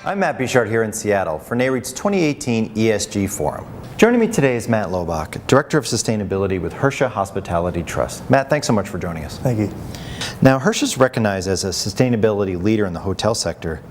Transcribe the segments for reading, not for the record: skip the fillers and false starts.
I'm Matt Bichard here in Seattle for Nareit's 2018 ESG Forum. Joining me today is Matt Lobach, Director of Sustainability with Hersha Hospitality Trust. Matt, thanks so much for joining us. Thank you. Now, Hersha is recognized as a sustainability leader in the hotel sector.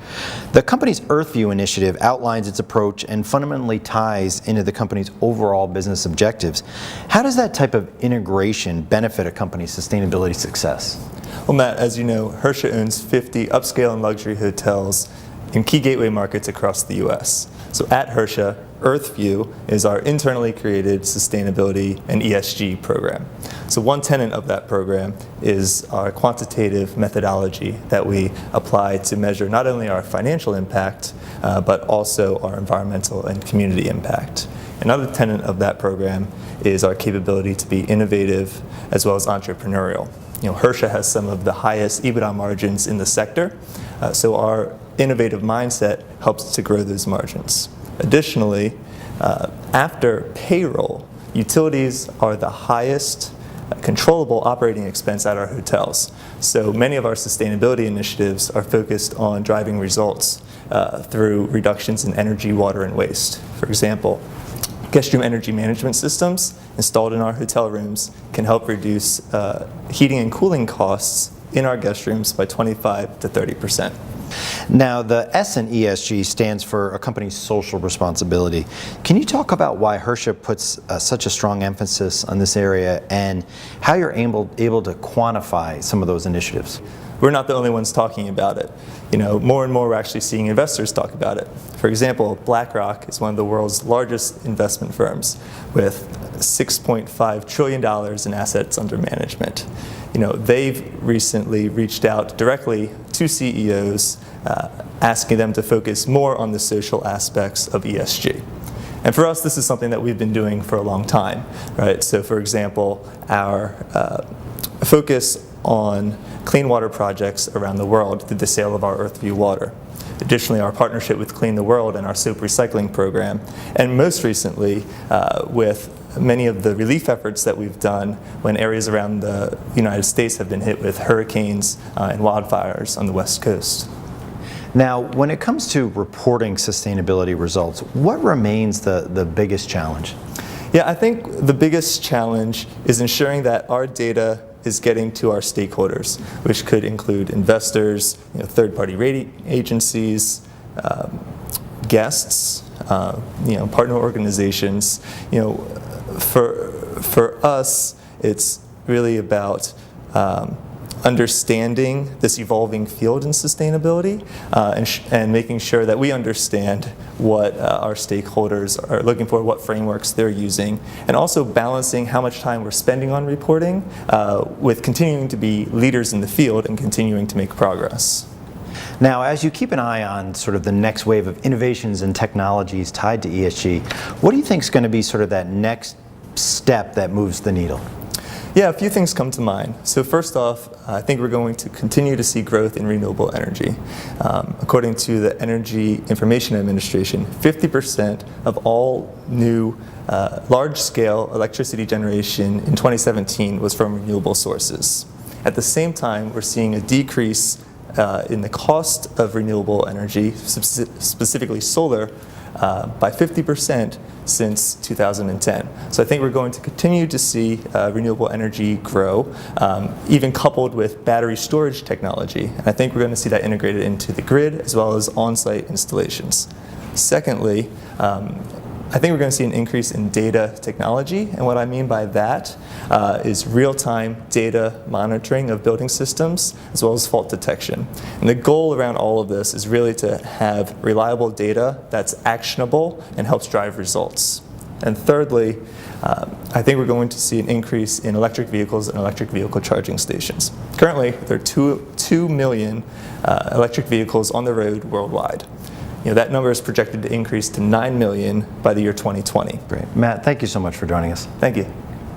The company's EarthView initiative outlines its approach and fundamentally ties into the company's overall business objectives. How does that type of integration benefit a company's sustainability success? Well, Matt, as you know, Hersha owns 50 upscale and luxury hotels in key gateway markets across the U.S. So at Hersha, EarthView is our internally created sustainability and ESG program. So one tenet of that program is our quantitative methodology that we apply to measure not only our financial impact, but also our environmental and community impact. Another tenet of that program is our capability to be innovative as well as entrepreneurial. You know, Hersha has some of the highest EBITDA margins in the sector, so our innovative mindset helps to grow those margins. Additionally, after payroll, utilities are the highest controllable operating expense at our hotels. So many of our sustainability initiatives are focused on driving results through reductions in energy, water, and waste. For example, guest room energy management systems installed in our hotel rooms can help reduce heating and cooling costs in our guest rooms by 25 to 30%. Now, the S in ESG stands for a company's social responsibility. Can you talk about why Hersha puts such a strong emphasis on this area and how you're able to quantify some of those initiatives? We're not the only ones talking about it. You know, more and more we're actually seeing investors talk about it. For example, Blackrock is one of the world's largest investment firms with $6.5 trillion in assets under management. You know, they've recently reached out directly to CEOs asking them to focus more on the social aspects of ESG. And for us, this is something that we've been doing for a long time, right? So for example, our focus on clean water projects around the world through the sale of our EarthView water. Additionally, our partnership with Clean the World and our soap recycling program, and most recently with many of the relief efforts that we've done when areas around the United States have been hit with hurricanes and wildfires on the West Coast. Now, when it comes to reporting sustainability results, what remains the biggest challenge? Yeah, I think the biggest challenge is ensuring that our data is getting to our stakeholders, which could include investors, you know, third-party rating agencies, guests, you know, partner organizations. You know, for us, it's really about understanding this evolving field in sustainability and making sure that we understand what our stakeholders are looking for, what frameworks they're using, and also balancing how much time we're spending on reporting with continuing to be leaders in the field and continuing to make progress. Now, as you keep an eye on sort of the next wave of innovations and technologies tied to ESG, what do you think is going to be sort of that next step that moves the needle? Yeah, a few things come to mind. So first off, I think we're going to continue to see growth in renewable energy. According to the Energy Information Administration, 50% of all new large-scale electricity generation in 2017 was from renewable sources. At the same time, we're seeing a decrease in the cost of renewable energy, specifically solar, by 50% since 2010. So I think we're going to continue to see renewable energy grow, even coupled with battery storage technology. And I think we're going to see that integrated into the grid as well as on-site installations. Secondly, I think we're going to see an increase in data technology, and what I mean by that is real-time data monitoring of building systems as well as fault detection. And the goal around all of this is really to have reliable data that's actionable and helps drive results. And thirdly, I think we're going to see an increase in electric vehicles and electric vehicle charging stations. Currently, there are 2 million electric vehicles on the road worldwide. You know, that number is projected to increase to 9 million by the year 2020. Great. Matt, thank you so much for joining us. Thank you.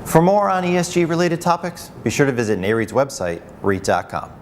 For more on ESG related topics, be sure to visit Nareit's website, REIT.com.